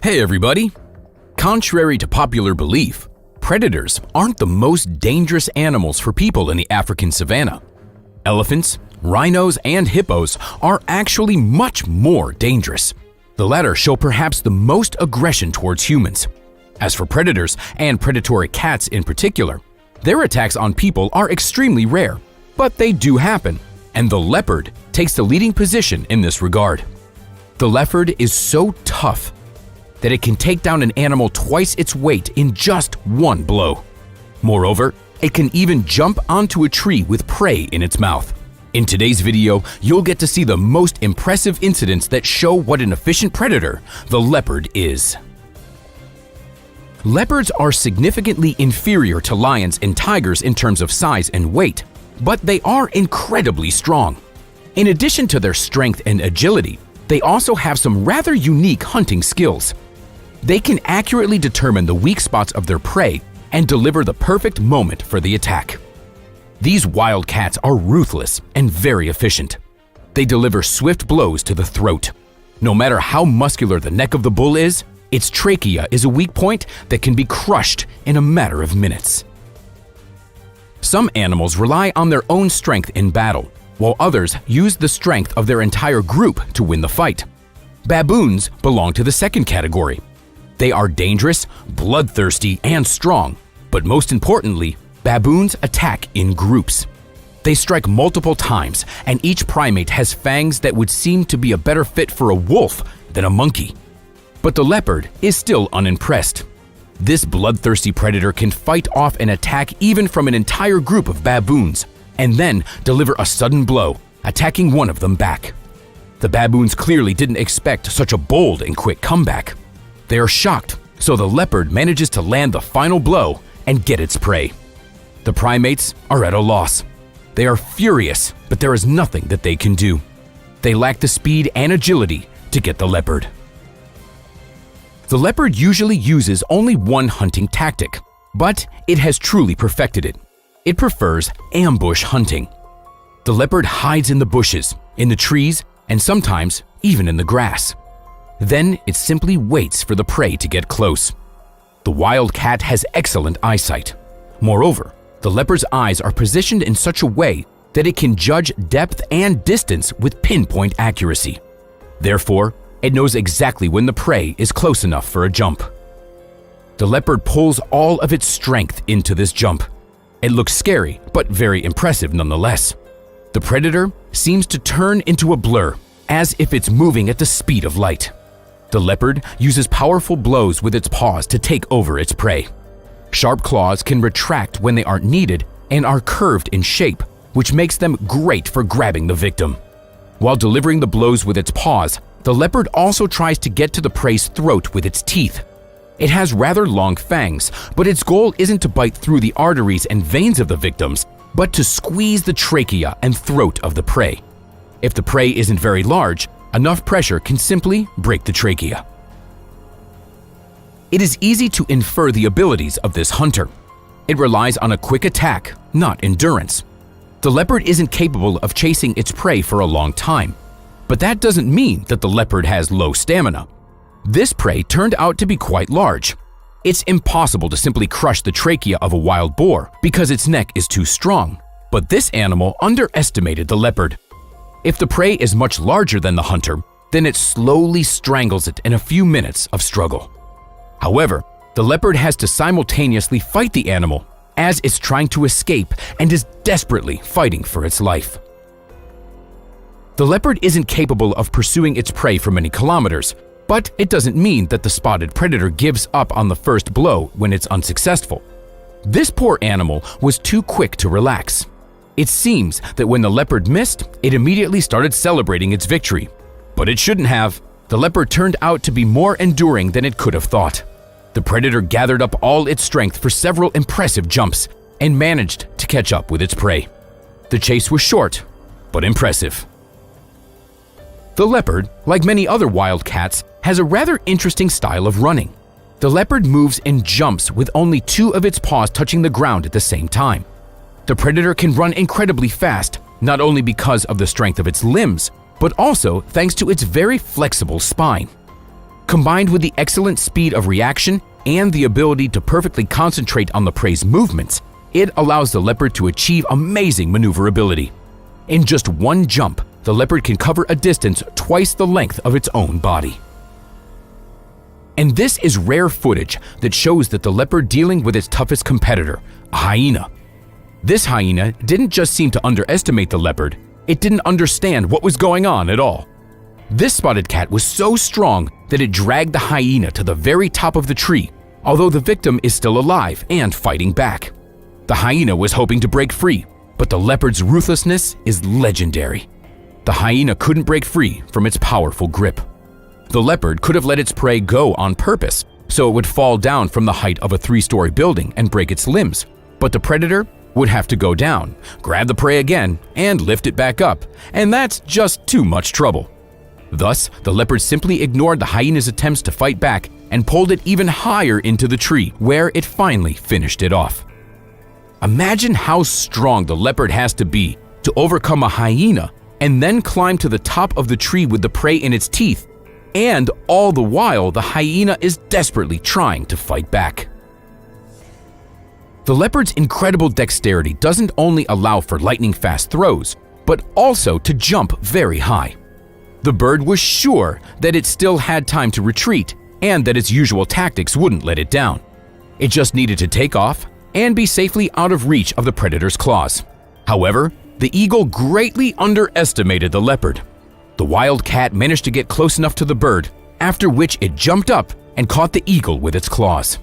Hey everybody! Contrary to popular belief, predators aren't the most dangerous animals for people in the African savanna. Elephants, rhinos, and hippos are actually much more dangerous. The latter show perhaps the most aggression towards humans. As for predators, and predatory cats in particular, their attacks on people are extremely rare, but they do happen, and the leopard takes the leading position in this regard. The leopard is so tough that it can take down an animal twice its weight in just one blow. Moreover, it can even jump onto a tree with prey in its mouth. In today's video, you'll get to see the most impressive incidents that show what an efficient predator the leopard is. Leopards are significantly inferior to lions and tigers in terms of size and weight, but they are incredibly strong. In addition to their strength and agility, they also have some rather unique hunting skills. They can accurately determine the weak spots of their prey and deliver the perfect moment for the attack. These wild cats are ruthless and very efficient. They deliver swift blows to the throat. No matter how muscular the neck of the bull is, its trachea is a weak point that can be crushed in a matter of minutes. Some animals rely on their own strength in battle, while others use the strength of their entire group to win the fight. Baboons belong to the second category. They are dangerous, bloodthirsty, and strong, but most importantly, baboons attack in groups. They strike multiple times, and each primate has fangs that would seem to be a better fit for a wolf than a monkey. But the leopard is still unimpressed. This bloodthirsty predator can fight off an attack even from an entire group of baboons, and then deliver a sudden blow, attacking one of them back. The baboons clearly didn't expect such a bold and quick comeback. They are shocked, so the leopard manages to land the final blow and get its prey. The primates are at a loss. They are furious, but there is nothing that they can do. They lack the speed and agility to get the leopard. The leopard usually uses only one hunting tactic, but it has truly perfected it. It prefers ambush hunting. The leopard hides in the bushes, in the trees, and sometimes even in the grass. Then it simply waits for the prey to get close. The wild cat has excellent eyesight. Moreover, the leopard's eyes are positioned in such a way that it can judge depth and distance with pinpoint accuracy. Therefore, it knows exactly when the prey is close enough for a jump. The leopard pulls all of its strength into this jump. It looks scary, but very impressive nonetheless. The predator seems to turn into a blur, as if it's moving at the speed of light. The leopard uses powerful blows with its paws to take over its prey. Sharp claws can retract when they aren't needed and are curved in shape, which makes them great for grabbing the victim. While delivering the blows with its paws, the leopard also tries to get to the prey's throat with its teeth. It has rather long fangs, but its goal isn't to bite through the arteries and veins of the victims, but to squeeze the trachea and throat of the prey. If the prey isn't very large, enough pressure can simply break the trachea. It is easy to infer the abilities of this hunter. It relies on a quick attack, not endurance. The leopard isn't capable of chasing its prey for a long time, but that doesn't mean that the leopard has low stamina. This prey turned out to be quite large. It's impossible to simply crush the trachea of a wild boar because its neck is too strong, but this animal underestimated the leopard. If the prey is much larger than the hunter, then it slowly strangles it in a few minutes of struggle. However, the leopard has to simultaneously fight the animal as it's trying to escape and is desperately fighting for its life. The leopard isn't capable of pursuing its prey for many kilometers, but it doesn't mean that the spotted predator gives up on the first blow when it's unsuccessful. This poor animal was too quick to relax. It seems that when the leopard missed, it immediately started celebrating its victory. But it shouldn't have. The leopard turned out to be more enduring than it could have thought. The predator gathered up all its strength for several impressive jumps and managed to catch up with its prey. The chase was short, but impressive. The leopard, like many other wild cats, has a rather interesting style of running. The leopard moves and jumps with only two of its paws touching the ground at the same time. The predator can run incredibly fast, not only because of the strength of its limbs, but also thanks to its very flexible spine. Combined with the excellent speed of reaction and the ability to perfectly concentrate on the prey's movements, it allows the leopard to achieve amazing maneuverability. In just one jump, the leopard can cover a distance twice the length of its own body. And this is rare footage that shows that the leopard dealing with its toughest competitor, a hyena. This hyena didn't just seem to underestimate the leopard, it didn't understand what was going on at all. This spotted cat was so strong that it dragged the hyena to the very top of the tree, although the victim is still alive and fighting back. The hyena was hoping to break free, but the leopard's ruthlessness is legendary. The hyena couldn't break free from its powerful grip. The leopard could have let its prey go on purpose, so it would fall down from the height of a 3-story building and break its limbs, but the predator would have to go down, grab the prey again, and lift it back up, and that's just too much trouble. Thus, the leopard simply ignored the hyena's attempts to fight back and pulled it even higher into the tree, where it finally finished it off. Imagine how strong the leopard has to be to overcome a hyena and then climb to the top of the tree with the prey in its teeth, and all the while the hyena is desperately trying to fight back. The leopard's incredible dexterity doesn't only allow for lightning-fast throws, but also to jump very high. The bird was sure that it still had time to retreat and that its usual tactics wouldn't let it down. It just needed to take off and be safely out of reach of the predator's claws. However, the eagle greatly underestimated the leopard. The wild cat managed to get close enough to the bird, after which it jumped up and caught the eagle with its claws.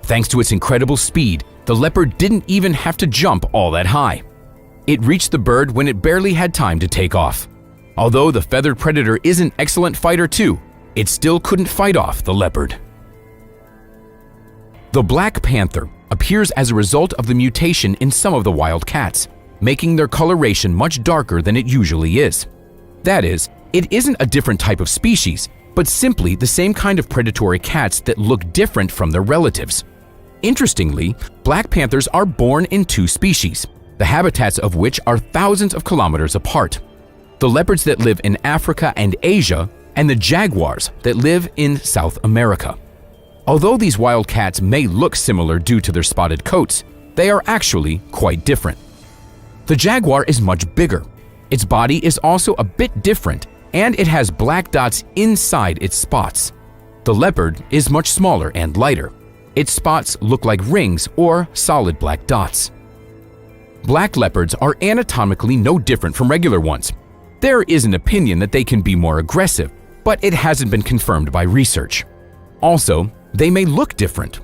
Thanks to its incredible speed, the leopard didn't even have to jump all that high. It reached the bird when it barely had time to take off. Although the feathered predator is an excellent fighter too, it still couldn't fight off the leopard. The black panther appears as a result of the mutation in some of the wild cats, making their coloration much darker than it usually is. That is, it isn't a different type of species, but simply the same kind of predatory cats that look different from their relatives. Interestingly, black panthers are born in 2 species, the habitats of which are thousands of kilometers apart. The leopards that live in Africa and Asia, and the jaguars that live in South America. Although these wild cats may look similar due to their spotted coats, they are actually quite different. The jaguar is much bigger. Its body is also a bit different, and it has black dots inside its spots. The leopard is much smaller and lighter. Its spots look like rings or solid black dots. Black leopards are anatomically no different from regular ones. There is an opinion that they can be more aggressive, but it hasn't been confirmed by research. Also, they may look different.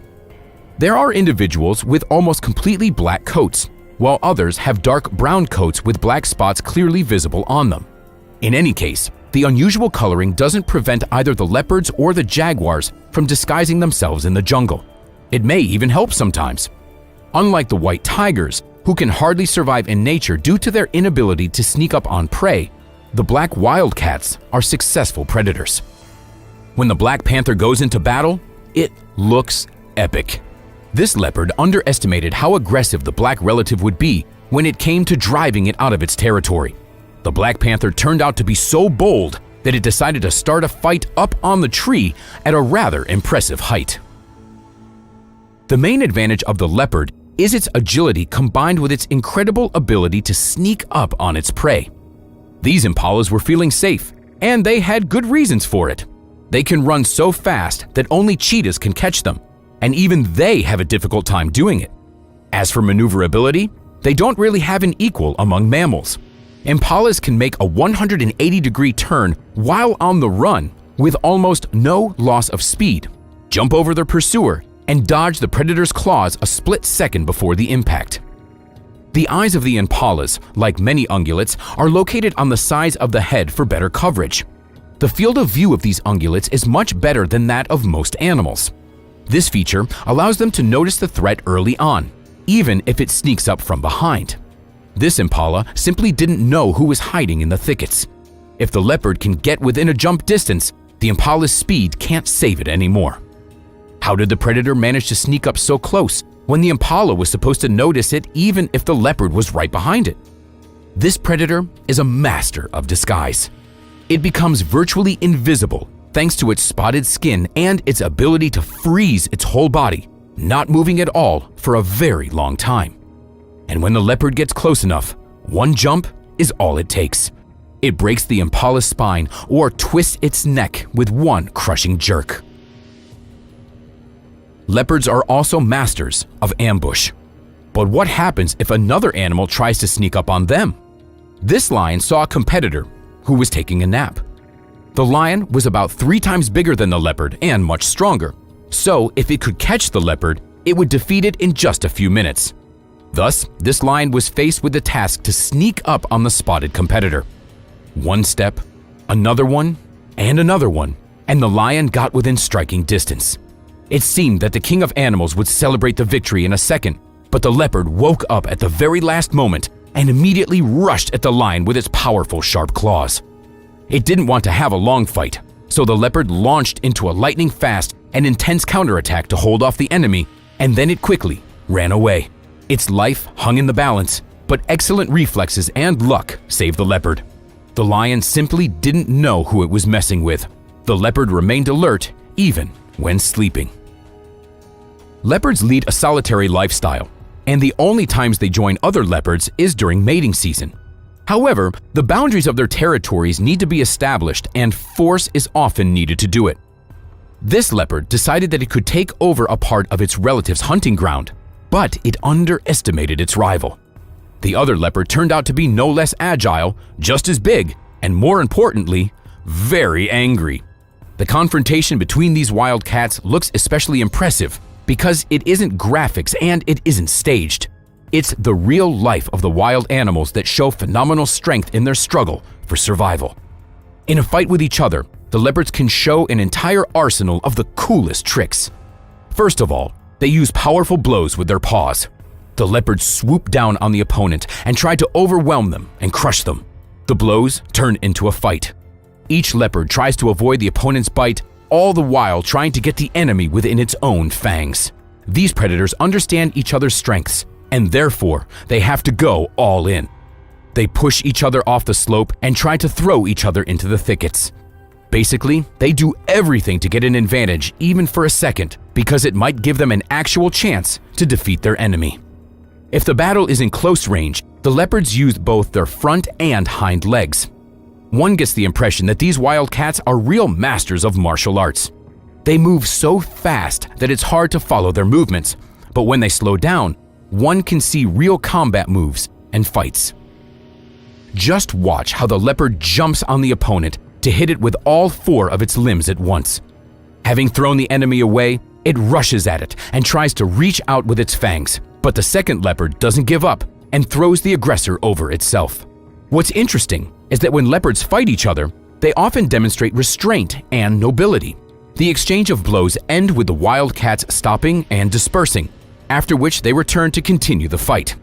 There are individuals with almost completely black coats, while others have dark brown coats with black spots clearly visible on them. In any case, the unusual coloring doesn't prevent either the leopards or the jaguars from disguising themselves in the jungle. It may even help sometimes. Unlike the white tigers, who can hardly survive in nature due to their inability to sneak up on prey, the black wildcats are successful predators. When the black panther goes into battle, it looks epic. This leopard underestimated how aggressive the black relative would be when it came to driving it out of its territory. The black panther turned out to be so bold that it decided to start a fight up on the tree at a rather impressive height. The main advantage of the leopard is its agility combined with its incredible ability to sneak up on its prey. These impalas were feeling safe, and they had good reasons for it. They can run so fast that only cheetahs can catch them, and even they have a difficult time doing it. As for maneuverability, they don't really have an equal among mammals. Impalas can make a 180-degree turn while on the run with almost no loss of speed, jump over their pursuer, and dodge the predator's claws a split second before the impact. The eyes of the impalas, like many ungulates, are located on the sides of the head for better coverage. The field of view of these ungulates is much better than that of most animals. This feature allows them to notice the threat early on, even if it sneaks up from behind. This impala simply didn't know who was hiding in the thickets. If the leopard can get within a jump distance, the impala's speed can't save it anymore. How did the predator manage to sneak up so close when the impala was supposed to notice it even if the leopard was right behind it? This predator is a master of disguise. It becomes virtually invisible thanks to its spotted skin and its ability to freeze its whole body, not moving at all for a very long time. And when the leopard gets close enough, one jump is all it takes. It breaks the impala's spine or twists its neck with one crushing jerk. Leopards are also masters of ambush. But what happens if another animal tries to sneak up on them? This lion saw a competitor who was taking a nap. The lion was about 3 times bigger than the leopard and much stronger, so if it could catch the leopard, it would defeat it in just a few minutes. Thus, this lion was faced with the task to sneak up on the spotted competitor. One step, another one, and another one, and the lion got within striking distance. It seemed that the king of animals would celebrate the victory in a second, but the leopard woke up at the very last moment and immediately rushed at the lion with its powerful sharp claws. It didn't want to have a long fight, so the leopard launched into a lightning-fast and intense counterattack to hold off the enemy, and then it quickly ran away. Its life hung in the balance, but excellent reflexes and luck saved the leopard. The lion simply didn't know who it was messing with. The leopard remained alert even when sleeping. Leopards lead a solitary lifestyle, and the only times they join other leopards is during mating season. However, the boundaries of their territories need to be established and force is often needed to do it. This leopard decided that it could take over a part of its relative's hunting ground, but it underestimated its rival. The other leopard turned out to be no less agile, just as big, and more importantly, very angry. The confrontation between these wild cats looks especially impressive because it isn't graphics and it isn't staged. It's the real life of the wild animals that show phenomenal strength in their struggle for survival. In a fight with each other, the leopards can show an entire arsenal of the coolest tricks. First of all, they use powerful blows with their paws. The leopards swoop down on the opponent and try to overwhelm them and crush them. The blows turn into a fight. Each leopard tries to avoid the opponent's bite, all the while trying to get the enemy within its own fangs. These predators understand each other's strengths, and therefore they have to go all in. They push each other off the slope and try to throw each other into the thickets. Basically, they do everything to get an advantage even for a second because it might give them an actual chance to defeat their enemy. If the battle is in close range, the leopards use both their front and hind legs. One gets the impression that these wild cats are real masters of martial arts. They move so fast that it's hard to follow their movements, but when they slow down, one can see real combat moves and fights. Just watch how the leopard jumps on the opponent to hit it with all 4 of its limbs at once. Having thrown the enemy away, it rushes at it and tries to reach out with its fangs, but the second leopard doesn't give up and throws the aggressor over itself. What's interesting is that when leopards fight each other, they often demonstrate restraint and nobility. The exchange of blows end with the wild cats stopping and dispersing, after which they return to continue the fight.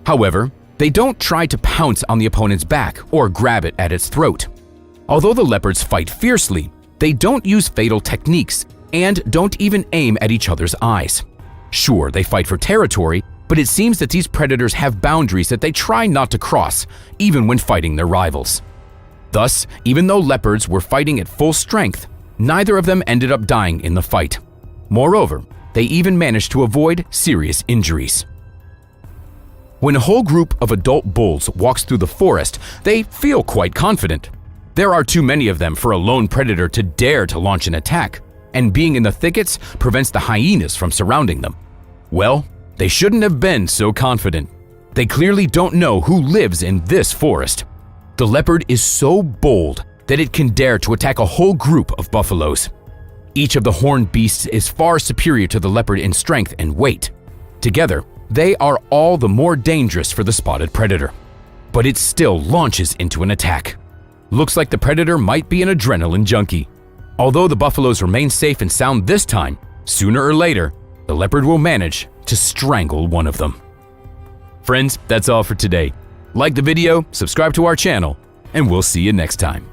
However, they don't try to pounce on the opponent's back or grab it at its throat. Although the leopards fight fiercely, they don't use fatal techniques and don't even aim at each other's eyes. Sure, they fight for territory, but it seems that these predators have boundaries that they try not to cross, even when fighting their rivals. Thus, even though leopards were fighting at full strength, neither of them ended up dying in the fight. Moreover, they even managed to avoid serious injuries. When a whole group of adult bulls walks through the forest, they feel quite confident. There are too many of them for a lone predator to dare to launch an attack, and being in the thickets prevents the hyenas from surrounding them. Well, they shouldn't have been so confident. They clearly don't know who lives in this forest. The leopard is so bold that it can dare to attack a whole group of buffaloes. Each of the horned beasts is far superior to the leopard in strength and weight. Together, they are all the more dangerous for the spotted predator. But it still launches into an attack. Looks like the predator might be an adrenaline junkie. Although the buffaloes remain safe and sound this time, sooner or later, the leopard will manage to strangle one of them. Friends, that's all for today. Like the video, subscribe to our channel, and we'll see you next time.